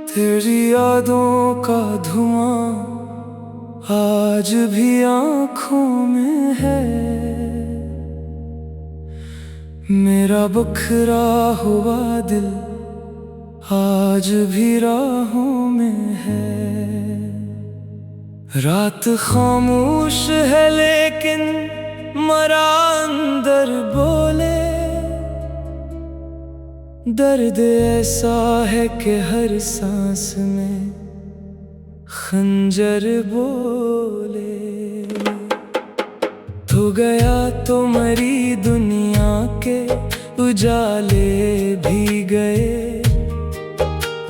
तेरी यादों का धुआं आज भी आँखों में है। मेरा बखरा हुआ दिल आज भी राहों में है। रात खामोश है लेकिन मरा अंदर बोले। दर्द ऐसा है कि हर सांस में खंजर बोले। तो गया तो मरी दुनिया के उजाले भी गए,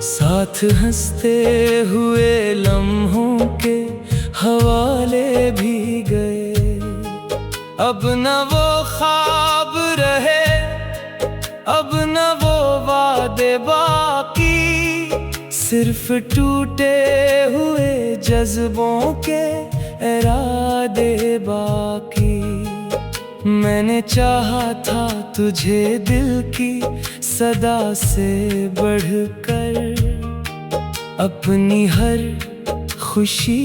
साथ हंसते हुए लम्हों के हवाले भी गए। अब न वो ख्वाब रहे, अब न वो वादे बाकी, सिर्फ टूटे हुए जज्बों के इरादे बाकी। मैंने चाहा था तुझे दिल की सदा से बढ़कर, अपनी हर खुशी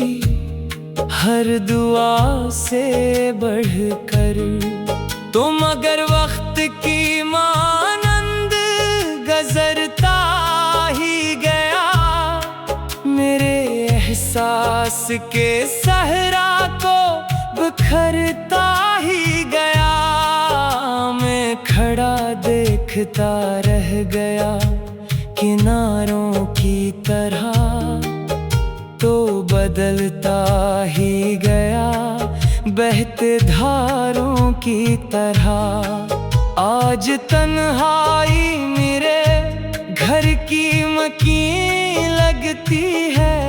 हर दुआ से बढ़कर। तुम अगर वक्त की मानंद गुजरता ही गया, मेरे एहसास के सहरा को बिखरता ही गया। मैं खड़ा देखता रह गया किनारों की तरह, तो बदलता ही गया बहते धारों की तरह। आज तन्हाई मेरे घर की मकीन लगती है,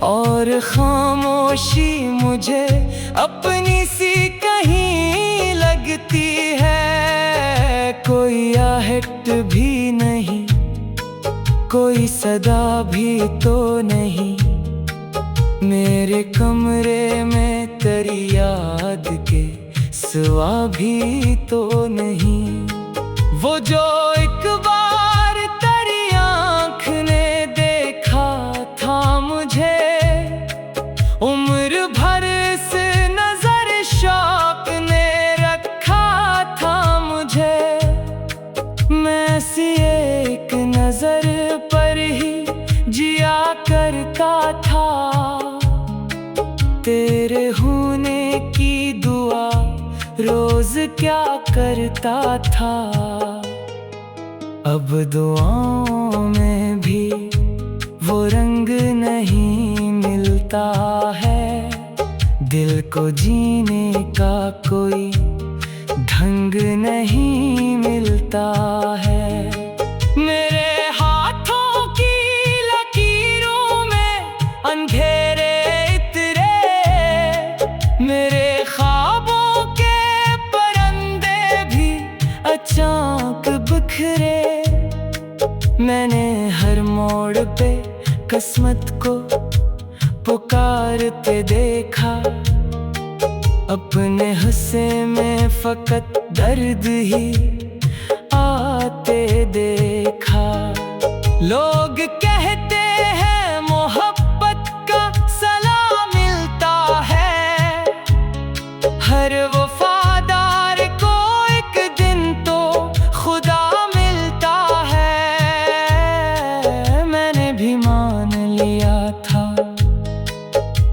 और खामोशी मुझे अपनी सी कहीं लगती है। कोई आहट भी नहीं, कोई सदा भी तो नहीं, मेरे कमरे में तेरी याद के सिवा भी तो नहीं। वो जो एक बार तेरी आँख ने देखा था मुझे, उम्र भर से नजर शौक ने रखा था मुझे। मैं सी एक नजर पर ही जिया करता था, तेरे होने की दुआ रोज क्या करता था। अब दुआओं में भी वो रंग नहीं मिलता है, दिल को जीने का कोई ढंग नहीं मिलता है। मेरे हाथों की लकीरों में अंधेरे इतरे, मेरे ख्वाबों के परिंदे भी अचानक बिखरे। मैंने हर मोड़ पे किस्मत को पुकारते देखा, अपने हिस्से में फकत दर्द ही आते देखा। लोग कहते हैं मोहब्बत का सलाम मिलता है, हर वफादार को एक दिन तो खुदा मिलता है। मैंने भी मान लिया था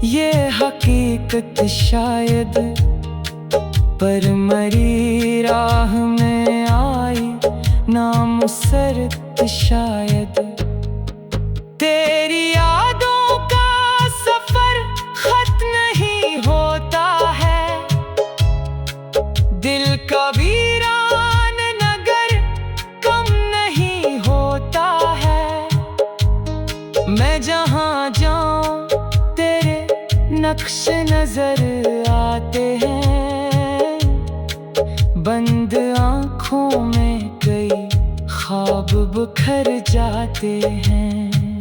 ये हकीकत शायद, पर मरी राह में आई नामुसरत शायद। तेरी यादों का सफर खत्म नहीं होता है, दिल का वीरान नगर कम नहीं होता है। मैं जहाँ जाऊँ तेरे नक्श नजर आते हैं, बंद आँखों में कई ख्वाब बिखर जाते हैं।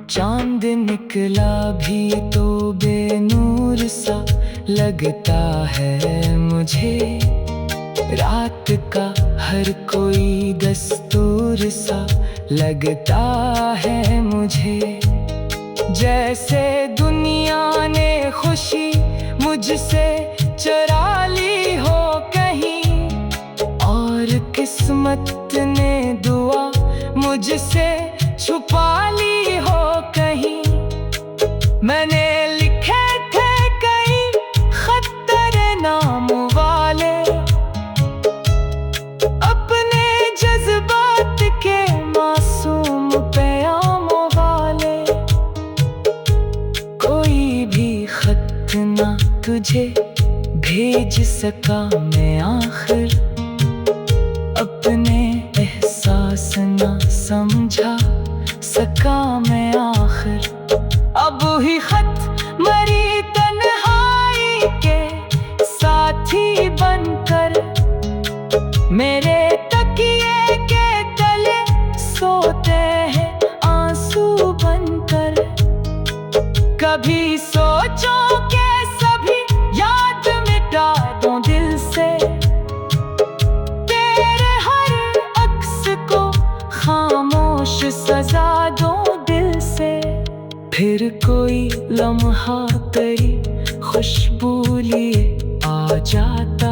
चांद निकला भी तो बेनूर सा लगता है मुझे, रात का हर कोई दस्तूर सा लगता है मुझे, जैसे दुनिया ने खुशी मुझसे चुरा ली हो कहीं, और किस्मत ने दुआ मुझसे छुपा ली हो कहीं। मैंने लिखे थे कई खत तेरे नाम वाले, अपने जज्बात के मासूम प्यामों वाले। कोई भी खत ना तुझे भेज सका मैं आखिर, अपने एहसास ना समझा सका मैं आखिर। अब ही खत मरी तन्हाई के साथी बनकर, मेरे तकिए के तले सोते हैं आंसू बनकर। कभी सोचो के सभी याद मिटा दूं दिल से, तेरे हर अक्स को खामोश सजा दूं दिल से। फिर कोई लम्हा तेरी खुशबू लिए आ जाता,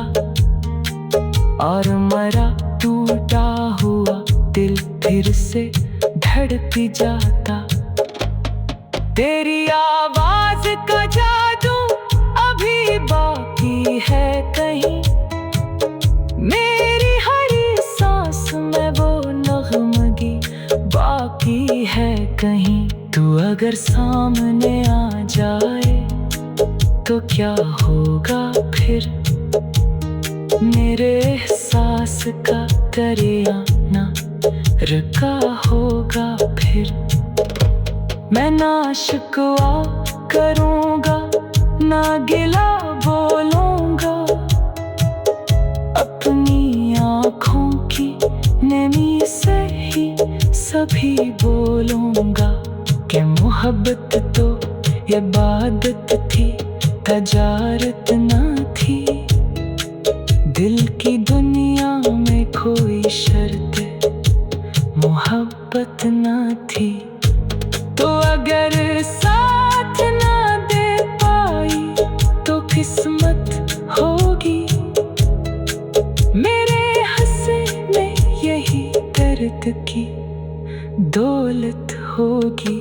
और मरा टूटा हुआ दिल फिर से धड़क जाता। तेरी आवाज का जादू अभी बाकी है कहीं, मेरी हर सांस में वो नगमगी बाकी है कहीं। तू अगर सामने आ जाए तो क्या होगा फिर, मेरे एहसास का दरिया ना रुका होगा फिर। मैं ना शिकवा करूँगा ना गिला बोलूँगा, अपनी आँखों की नमी से ही सभी बोलूँगा कि मोहब्बत तो इबादत थी, तजारत ना थी। दिल की दुनिया में कोई शर्त मोहब्बत ना थी। तो अगर साथ ना दे पाई तो किस्मत होगी, मेरे हंसे में यही दर्द की दौलत होगी।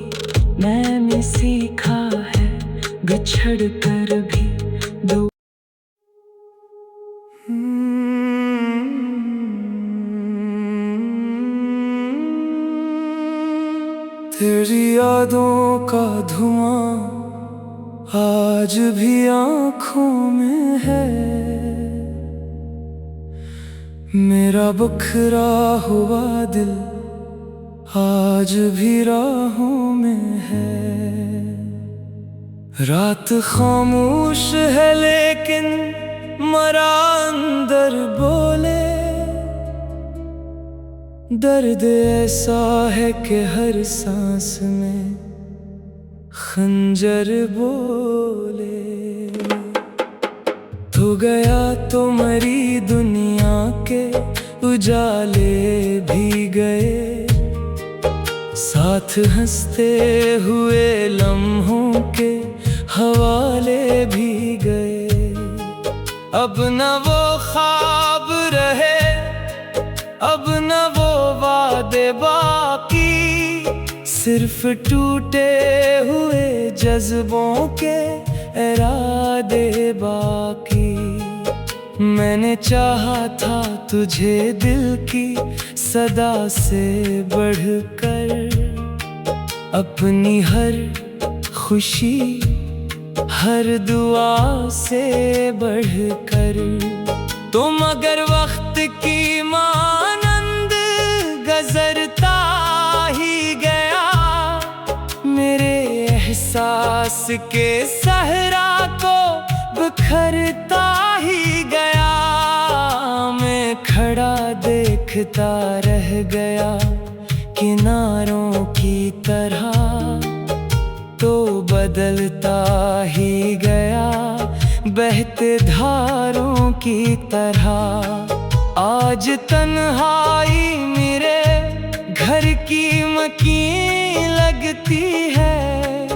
मैंने सीखा है बिछड़ कर भी दो। तेरी यादों का धुआं आज भी आँखों में है, मेरा बिखरा हुआ दिल आज भी राहों में है। रात खामोश है लेकिन मरा अंदर बोले, दर्द ऐसा है कि हर सांस में खंजर बोले। तो गया तो मरी दुनिया के उजाले भी गए, साथ हंसते हुए लम्हों के हवाले भी गए। अब न वो ख्वाब रहे, अब न वो वादे बाकी, सिर्फ टूटे हुए जज्बों के इरादे बाकी। मैंने चाहा था तुझे दिल की सदा से बढ़कर, अपनी हर खुशी हर दुआ से बढ़कर। तुम अगर वक्त की मानंद गुजरता ही गया, मेरे एहसास के सहरा को बिखरता ही गया। मैं खड़ा देखता रह गया किनारों की तरह, तो बदलता ही गया बहते धारों की तरह। आज तन्हाई मेरे घर की मकीन लगती है,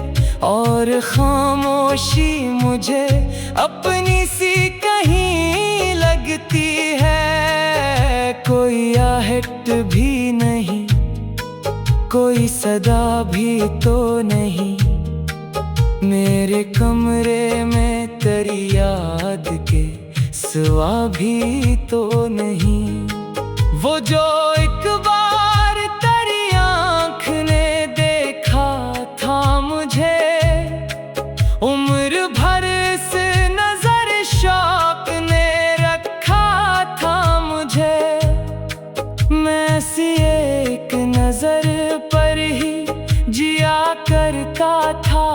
और खामोशी मुझे अपनी सी कहीं लगती है। कोई आहट भी नहीं, कोई सदा भी तो नहीं, मेरे कमरे में तेरी याद के सिवा भी तो नहीं। वो जो एक बार तेरी आँख ने देखा था मुझे, उम्र भर इस नजर शौक ने रखा था मुझे। मैं सी एक नजर पर ही जिया करता था,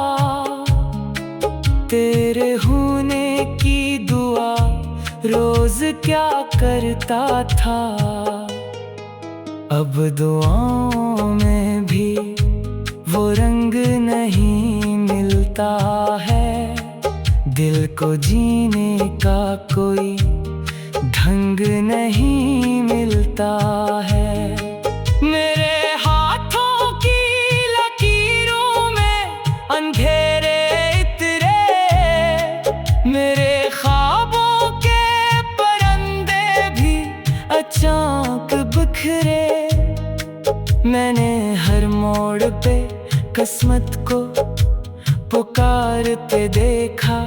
तेरे होने की दुआ रोज क्या करता था। अब दुआओं में भी वो रंग नहीं मिलता है, दिल को जीने का कोई ढंग नहीं मिलता है। मेरे हाथों की लकीरों में अंधेरे इतरे, मेरे ख्वाबों के परिंदे भी अचानक बिखरे। मैंने हर मोड़ पे किस्मत को पुकारते देखा,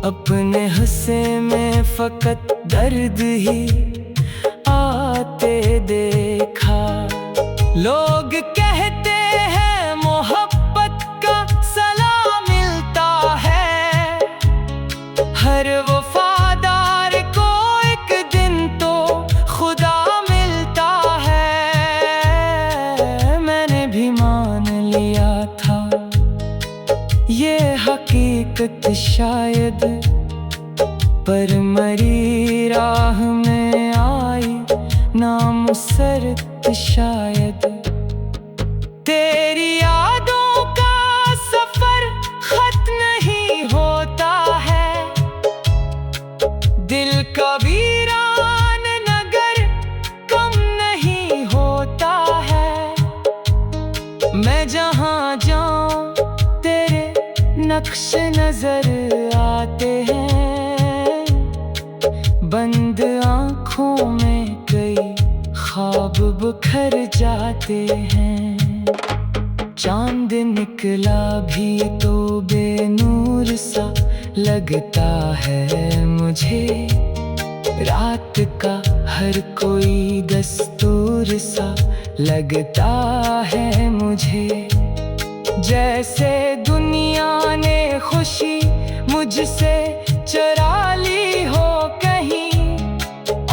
अपने हिस्से में फकत दर्द ही आते देखा। लोग कहते हैं मोहब्बत का सलाम मिलता है, हर वफादार को एक दिन तो खुदा मिलता है। मैंने भी मान लिया था ये हकीकत शायद, पर मरी राह में आई नामुसरत शायद। तेरी यादों का सफर खत्म नहीं होता है, दिल का वीरान नगर कम नहीं होता है। मैं जहाँ जाऊँ तेरे नक्श नजर आते हैं, बंद आँखों में कई ख्वाब बिखर जाते हैं। चांद निकला भी तो बेनूर सा लगता है मुझे, रात का हर कोई दस्तूर सा लगता है मुझे। जैसे दुनिया ने खुशी मुझसे चुरा ली हो कहीं,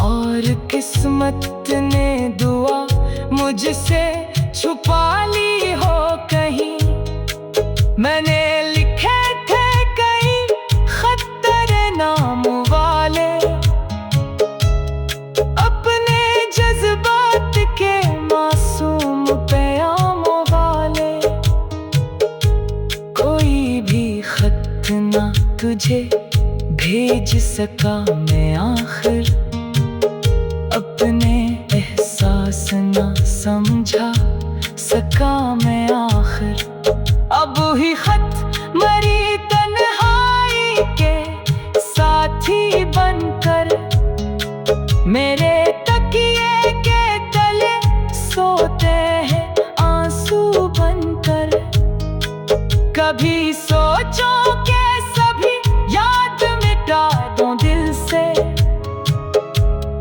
और किस्मत ने दुआ मुझसे छुपा ली हो कहीं। मैंने लिखे थे कई खत तेरे नाम वाले, अपने जज्बात के मासूम प्यामों वाले। कोई भी खत ना तुझे भेज सका मैं आखिर, अपने एहसास ना समझा सका मैं आखिर। अब ही खत मरी तन्हाई के साथी बनकर, मेरे तकिए के तले सोते हैं आंसू बनकर। कभी सोचो के सभी याद मिटा दूं दिल से,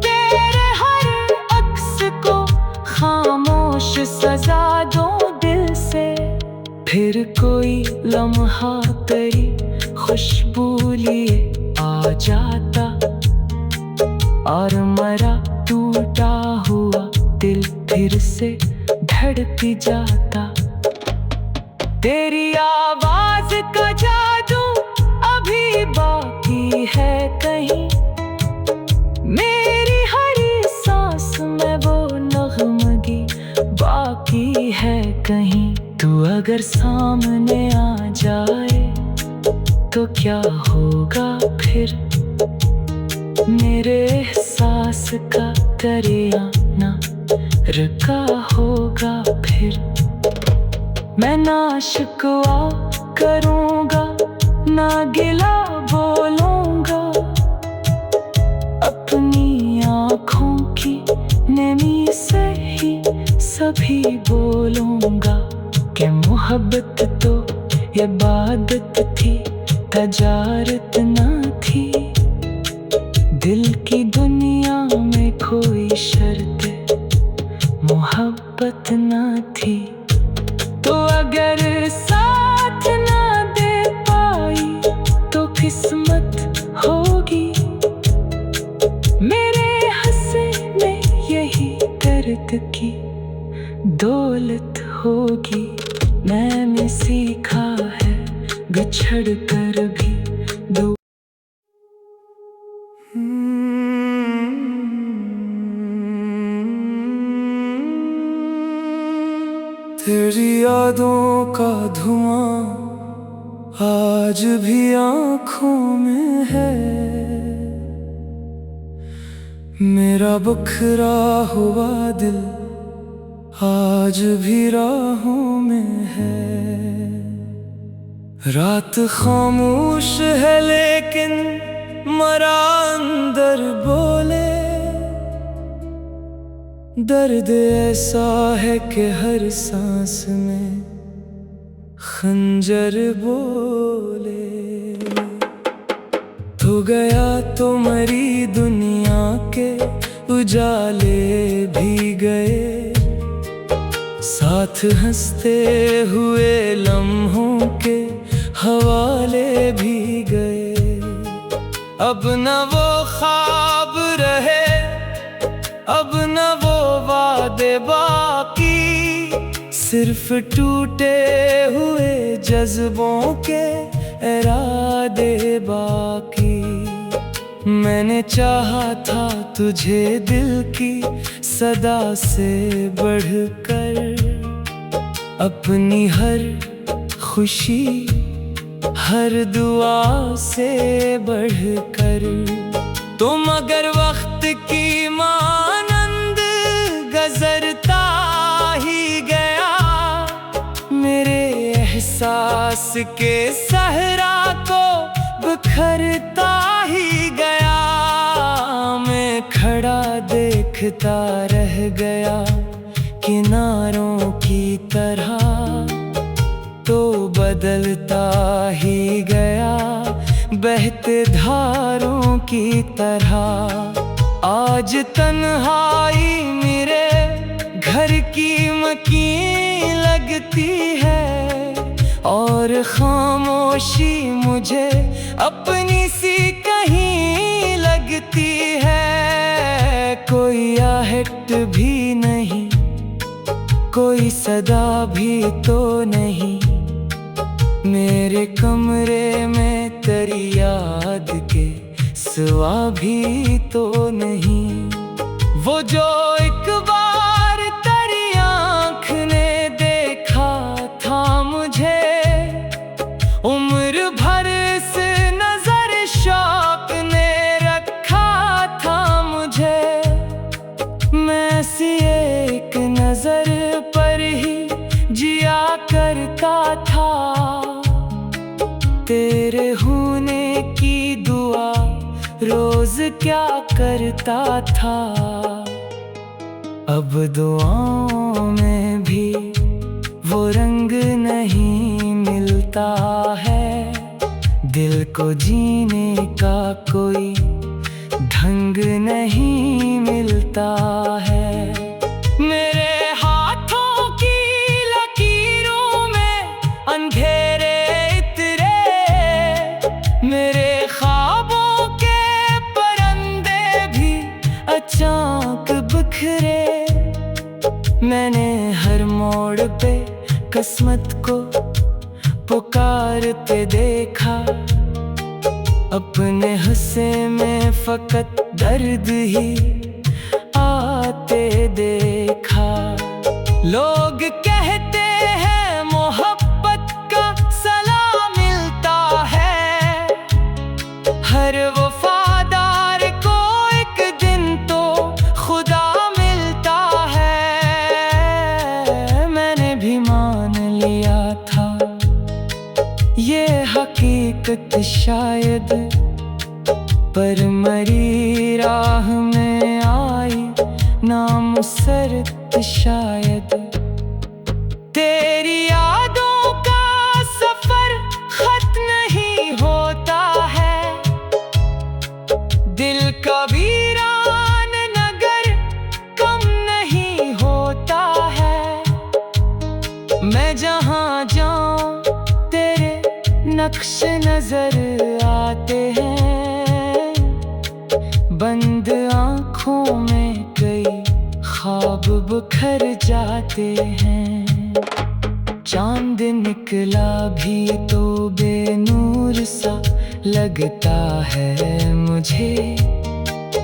तेरे हर अक्स को खामोश सजा दूं दिल से। फिर कोई लम्हा तेरी खुशबू लिए आ जाता, और मरा टूटा हुआ दिल फिर से धड़क जाता। तेरी आवाज का जादू अभी बाकी है कहीं, मेरी हर सांस में वो नगमगी बाकी है कहीं। तू अगर सामने आ जाए तो क्या होगा फिर, मेरे एहसास का करे या ना रखा होगा फिर। मैं ना शिकवा करूँगा ना गिला बोलूँगा, अपनी आँखों की नमी से ही सभी बोलूँगा कि मोहब्बत तो इबादत थी, तजारत ना थी। दिल की दुनिया में कोई शर्त मोहब्बत ना थी। तो अगर साथ ना दे पाई तो किस्मत होगी, मेरे हंसने यही दर्द की दौलत होगी। मैंने सीखा है बिछड़ कर भी दो। तेरी यादों का धुआं आज भी आँखों में है, मेरा बिखरा हुआ दिल आज भी राहों में है। रात खामोश है लेकिन मरा अंदर बोले, दर्द ऐसा है कि हर सांस में खंजर बोले। तो गया तो मरी दुनिया के उजाले भी गए, साथ हंसते हुए लम्हों के हवाले भी गए। अब न वो ख्वाब रहे, अब न वो वादे बाकी, सिर्फ टूटे हुए जज्बों के इरादे बाकी। मैंने चाहा था तुझे दिल की सदा से बढ़कर, अपनी हर खुशी हर दुआ से बढ़कर। तुम अगर वक्त की मानंद गुजरता ही गया, मेरे एहसास के सहरा को बिखरता ही गया। मैं खड़ा देखता रह गया किनारों की तरह, तो बदलता ही गया बहते धारों की तरह। आज तन्हाई मेरे घर की मकीन लगती है, और खामोशी मुझे अपनी सी कहीं लगती है। कोई आहट भी नहीं, कोई सदा भी तो नहीं, मेरे कमरे में तेरी याद के सिवा भी तो नहीं। वो जो एक बार तेरी आँख ने देखा था मुझे, उम्र भर इस नजर शौक ने रखा था मुझे। मैं सी एक नजर पर ही जिया करता था, तेरे होने की दुआ रोज क्या करता था। अब दुआओं में भी वो रंग नहीं मिलता है, दिल को जीने का कोई ढंग नहीं मिलता है। मेरे हाथों की लकीरों में अंधेरे इतरे, मेरे ख्वाबों के परिंदे भी अचानक बिखरे। मैंने हर मोड़ पे किस्मत को पुकारते देखा, अपने हिस्से में फकत दर्द ही आते देखा। लोग कहते हैं मोहब्बत का सलाम मिलता है, हर वफादार को एक दिन तो हकीकत शायद, पर मरी राह में आई नामुसरत शायद। तेरी यादों का सफर खत्म नहीं होता है, दिल का वीरान नगर कम नहीं होता है। मैं जहाँ जाऊँ तेरे नक्श नजर आते हैं, बंद आँखों में कई ख्वाब बिखर जाते हैं। चांद निकला भी तो बेनूर सा लगता है मुझे,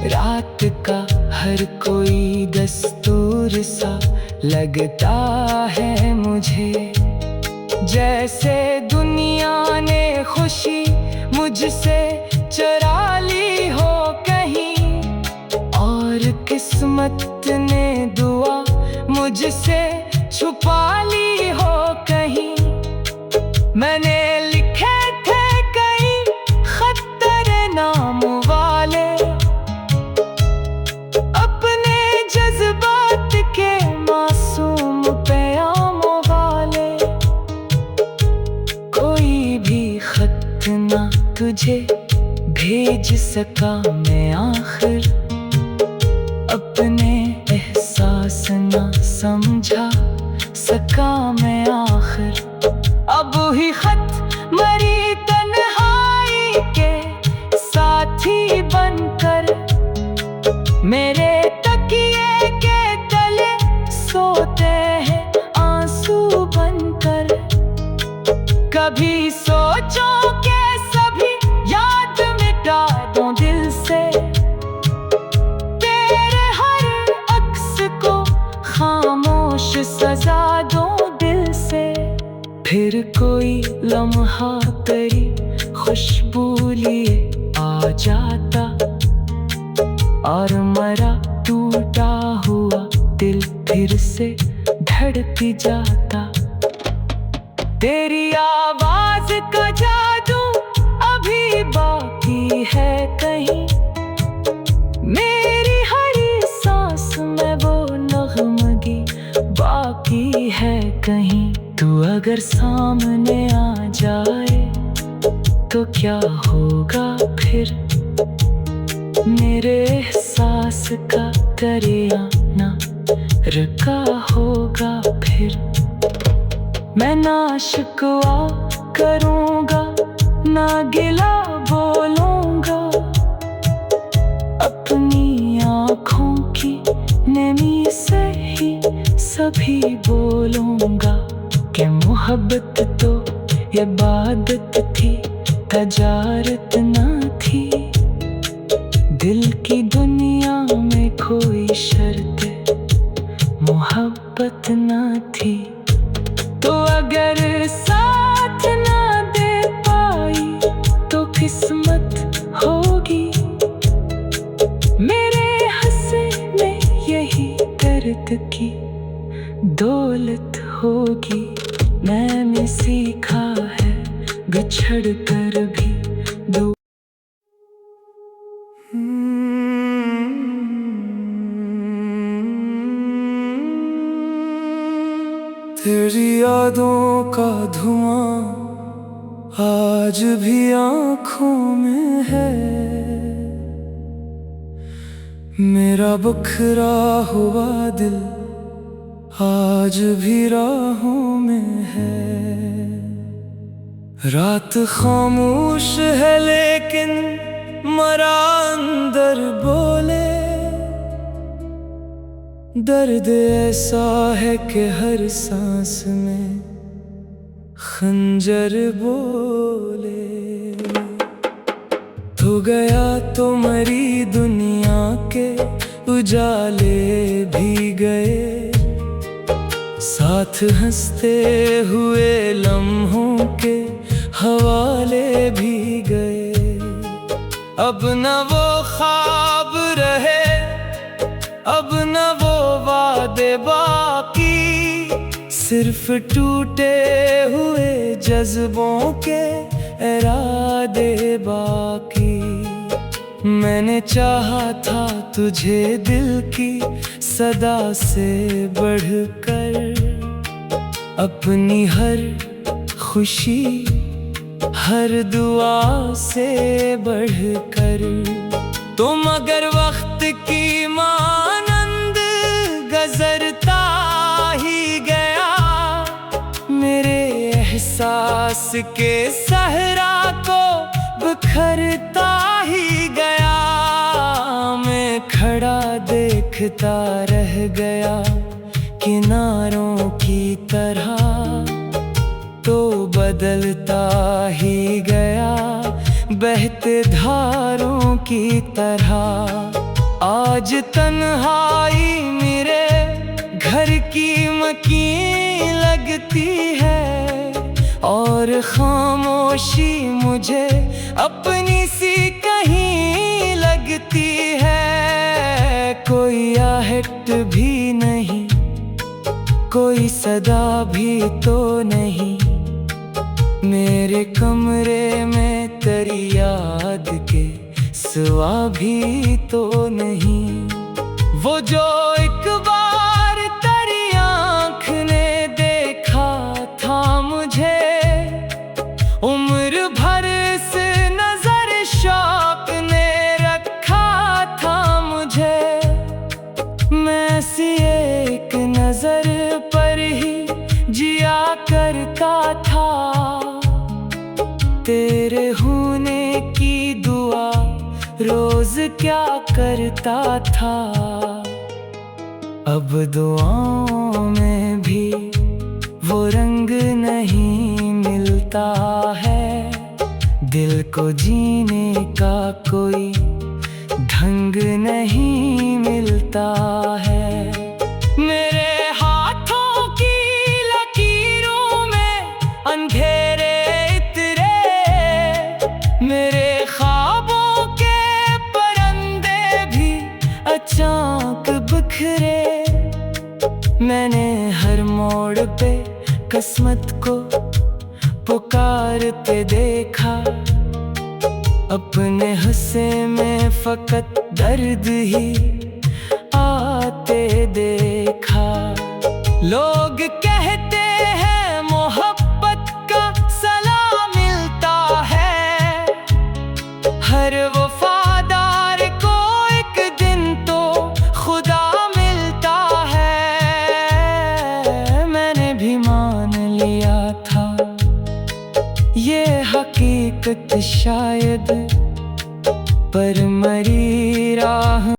रात का हर कोई दस्तूर सा लगता है मुझे। जैसे दुनिया ने खुशी मुझसे चुरा ली हो कहीं, और किस्मत ने दुआ मुझसे छुपा ली हो कहीं। मैंने लिखे थे कई खत तेरे नाम वाले, अपने जज्बात के मासूम प्यामों वाले। कोई भी खत ना तुझे भेज सका मैं आखिर, अपने एहसास ना समझा सका मैं आखिर। अब ही खत मरी तन्हाई के साथी बनकर, मेरे तकिए के तले सोते हैं आंसू बनकर। कभी सोचो के सभी याद मिटा दूं दिल से, तेरे हर अक्स को खामोश सजा दूं दिल से। फिर कोई लम्हा तेरी खुशबू लिए आ जाता, और मरा टूटा हुआ दिल फिर से धड़क जाता। तेरी आवाज का जादू अभी बाकी है कहीं, मेरी हर सांस में वो नगमगी बाकी है कहीं। तू अगर सामने आ जाए तो क्या होगा फिर, मेरे एहसास का दरिया ना रुका होगा फिर। मैं ना शिकवा करूँगा ना गिला बोलूँगा, अपनी आँखों की नमी से ही सभी बोलूँगा कि मोहब्बत तो इबादत थी, तजारत ना थी। दिल की दुनिया में कोई शर्त मोहब्बत ना थी। तो अगर साथ ना दे पाई तो किस्मत होगी, मेरे हंसने यही दर्द की दौलत होगी। मैंने सीखा है बिछड़ कर भी दो। तेरी यादों का धुआं आज भी आँखों में है, मेरा बिखरा हुआ दिल आज भी राहों में है। रात खामोश है लेकिन मरा अंदर बोले, दर्द ऐसा है कि हर सांस में खंजर बोले। तो गया तो मरी दुनिया के उजाले भी गए, साथ हंसते हुए लम्हों के हवाले भी गए। अब न वो ख्वाब रहे, अब न वो वादे बाकी, सिर्फ टूटे हुए जज्बों के इरादे बाकी। मैंने चाहा था तुझे दिल की सदा से बढ़कर, अपनी हर खुशी हर दुआ से बढ़कर। तुम अगर वक्त की मानंद गुजरता ही गया, मेरे एहसास के सहरा को बिखरता ही गया। मैं खड़ा देखता रह गया किनारों की तरह, तो बदलता ही गया बहते धारों की तरह। आज तन्हाई मेरे घर की मकीन लगती है, और खामोशी मुझे अपनी सी कहीं लगती है। कोई आहट भी नहीं, कोई सदा भी तो नहीं, मेरे कमरे में तेरी याद के सिवा भी तो नहीं। वो जो एक बार तेरी आँख ने देखा था मुझे, उम्र भर से नजर शौक ने रखा था मुझे। मैं सी एक नजर पर ही जिया करता था, तेरे होने की दुआ रोज क्या करता था। अब दुआओं में भी वो रंग नहीं मिलता है, दिल को जीने का कोई ढंग नहीं मिलता है। मेरे हाथों की लकीरों में अंधेरे इतरे, मेरे ख्वाबों के परिंदे भी अचानक बिखरे। मैंने हर मोड़ पे किस्मत को पुकारते देखा, अपने हिस्से में फकत दर्द ही आते देखा। लोग कहते हैं मोहब्बत का सलाह मिलता है, हर वफादार को एक दिन तो खुदा मिलता है। मैंने भी मान लिया था ये हकीकत शायद, पर मरी राह